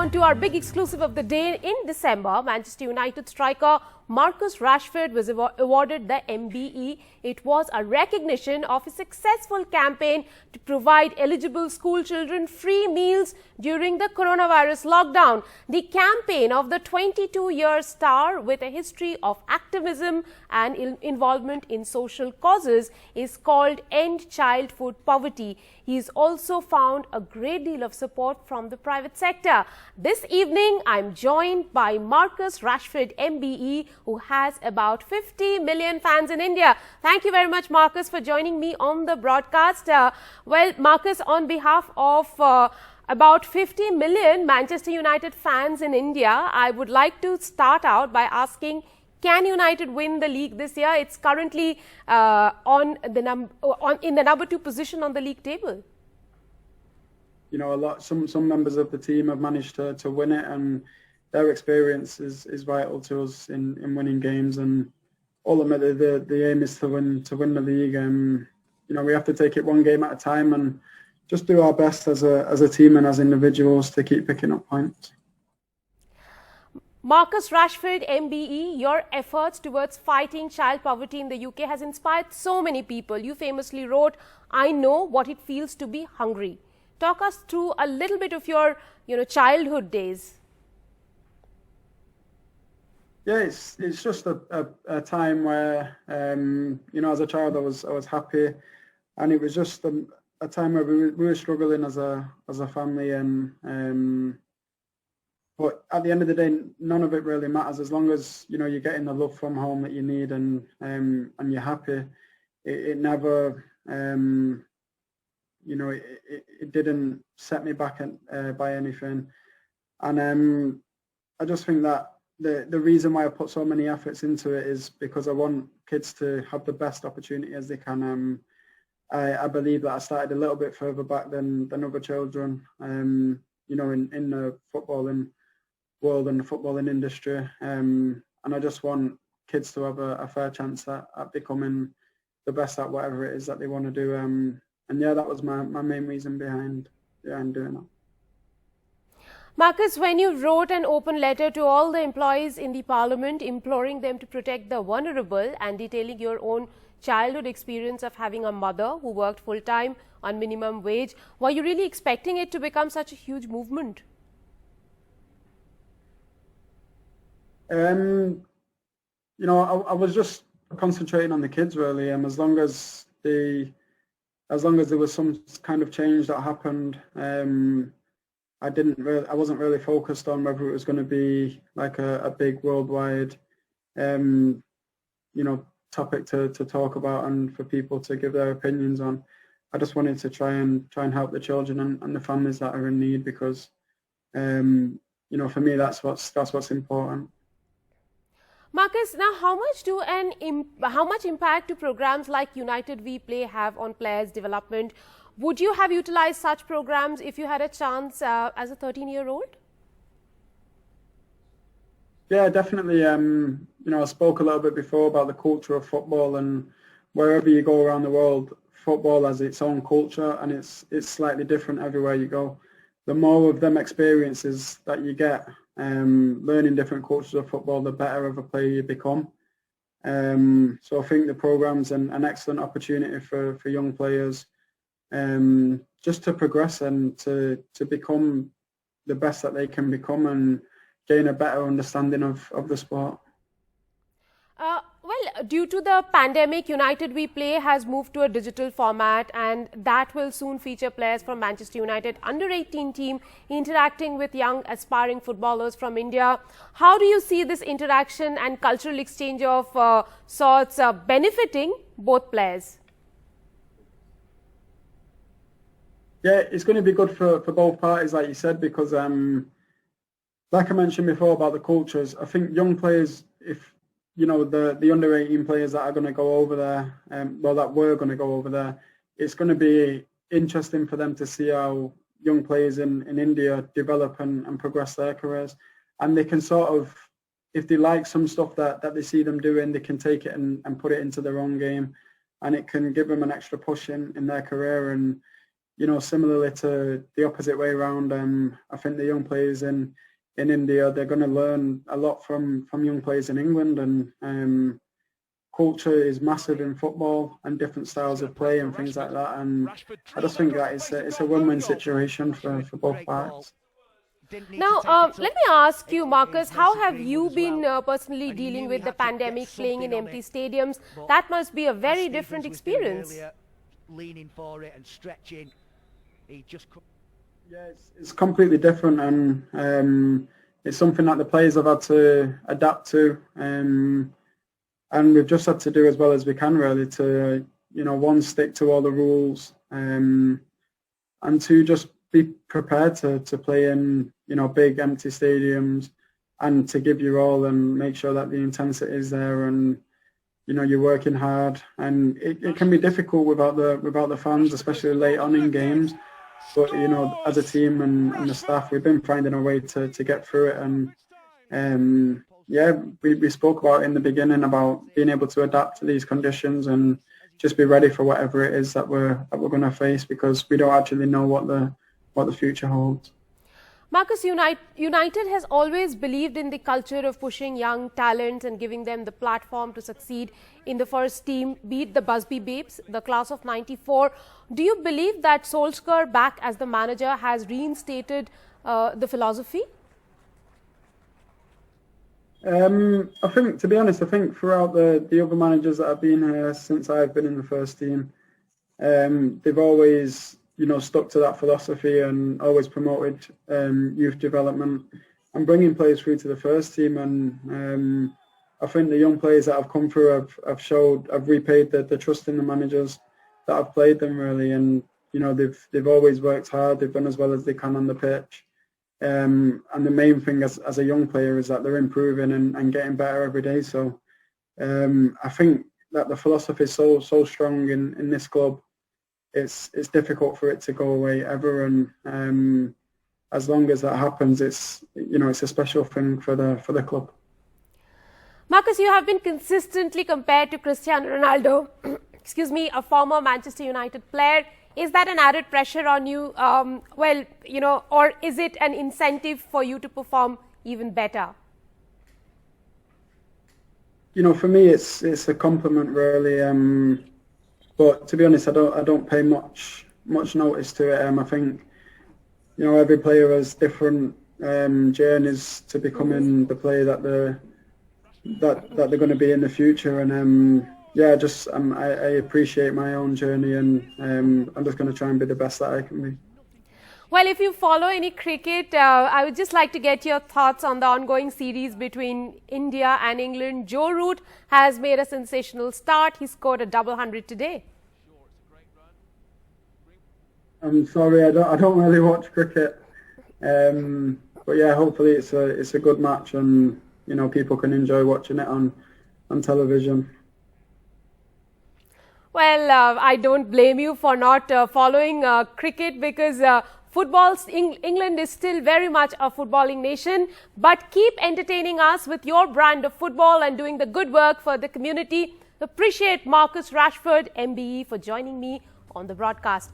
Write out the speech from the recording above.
on to our big exclusive of the day. In December, Manchester United striker Marcus Rashford was awarded the MBE. It was a recognition of his successful campaign to provide eligible school children free meals during the coronavirus lockdown. The campaign of the 22-year star, with a history of activism and involvement in social causes, is called End Childhood Poverty. He's also found a great deal of support from the private sector. This evening, I'm joined by Marcus Rashford, MBE, who has about 50 million fans in India. Thank you very much, Marcus, for joining me on the broadcast. Well, Marcus, on behalf of about 50 million Manchester United fans in India, I would like to start out by asking, can United win the league this year? It's currently in the number 2 position on the league table. You know, some members of the team have managed to win it, and their experience is vital to us in winning games. And ultimately, the aim is to win the league. You know, we have to take it one game at a time and just do our best as a team and as individuals to keep picking up points. Marcus Rashford, MBE, your efforts towards fighting child poverty in the UK has inspired so many people. You famously wrote, "I know what it feels to be hungry." Talk us through a little bit of your, childhood days. Yeah, it's just a time where, as a child I was happy, and it was just a time where we were struggling as a family, and but at the end of the day, none of it really matters as long as you're getting the love from home that you need, and you're happy. It never, it didn't set me back by anything, and I just think that the reason why I put so many efforts into it is because I want kids to have the best opportunity as they can. I believe that I started a little bit further back than other children, in the footballing world and the footballing industry, and I just want kids to have a fair chance at becoming the best at whatever it is that they want to do. And yeah, that was my main reason behind doing that. Marcus, when you wrote an open letter to all the employees in the Parliament imploring them to protect the vulnerable and detailing your own childhood experience of having a mother who worked full-time on minimum wage, were you really expecting it to become such a huge movement? I was just concentrating on the kids really, and as long as there was some kind of change that happened, I wasn't really focused on whether it was going to be like a big worldwide, topic to talk about and for people to give their opinions on. I just wanted to try and help the children and the families that are in need, because, for me that's what's important. Marcus, now how much impact do programs like United We Play have on players' development? Would you have utilized such programs if you had a chance as a 13-year-old? Yeah, definitely. I spoke a little bit before about the culture of football, and wherever you go around the world, football has its own culture, and it's slightly different everywhere you go. The more of them experiences that you get, learning different cultures of football, the better of a player you become. So I think the program's an excellent opportunity for young players, just to progress and to become the best that they can become and gain a better understanding of the sport. Well, due to the pandemic, United We Play has moved to a digital format, and that will soon feature players from Manchester United under-18 team interacting with young aspiring footballers from India. How do you see this interaction and cultural exchange of sorts benefiting both players? Yeah, it's going to be good for both parties, like you said, because like I mentioned before about the cultures, I think young players, if the under-18 players that are going to go over there, that were going to go over there, it's going to be interesting for them to see how young players in India develop and progress their careers. And they can sort of, if they like some stuff that they see them doing, they can take it and put it into their own game, and it can give them an extra push in their career. And similarly to the opposite way around, I think the young players in India, they're going to learn a lot from young players in England, and culture is massive in football and different styles of play and things like that. And I just think that it's a win-win situation for both parts. Now, let me ask you, Marcus, how have you been personally dealing with the pandemic, playing in empty stadiums? That must be a very different experience. Leaning for it and stretching. Yeah, it's completely different, and it's something that the players have had to adapt to, and we've just had to do as well as we can, really, to one, stick to all the rules, and two, just be prepared to play in big empty stadiums and to give your all and make sure that the intensity is there, and you're working hard, and it can be difficult without the fans, especially late on in games. But as a team and the staff, we've been finding a way to get through it, and we spoke about in the beginning about being able to adapt to these conditions and just be ready for whatever it is that we're going to face, because we don't actually know what the future holds. Marcus, United has always believed in the culture of pushing young talents and giving them the platform to succeed in the first team, be it the Busby Babes, the class of '94. Do you believe that Solskjaer, back as the manager, has reinstated the philosophy? I think, to be honest, throughout the other managers that have been here since I've been in the first team, they've always stuck to that philosophy and always promoted youth development and bringing players through to the first team. And I think the young players that have come through have repaid the trust in the managers that have played them, really. And they've always worked hard. They've done as well as they can on the pitch. And the main thing as a young player is that they're improving and getting better every day. So I think that the philosophy is so strong in this club. It's difficult for it to go away ever, and as long as that happens, it's a special thing for the club. Marcus, you have been consistently compared to Cristiano Ronaldo, excuse me, a former Manchester United player. Is that an added pressure on you? Or is it an incentive for you to perform even better? For me, it's a compliment, really. But to be honest, I don't pay much notice to it. I think every player has different journeys to becoming the player that they're going to be in the future. And I appreciate my own journey, and I'm just going to try and be the best that I can be. Well, if you follow any cricket, I would just like to get your thoughts on the ongoing series between India and England. Joe Root has made a sensational start. He scored a double 100 today. I'm sorry, I don't really watch cricket, but yeah, hopefully it's a good match, and people can enjoy watching it on television. Well, I don't blame you for not following cricket, because England is still very much a footballing nation. But keep entertaining us with your brand of football and doing the good work for the community. Appreciate Marcus Rashford, MBE, for joining me on the broadcast.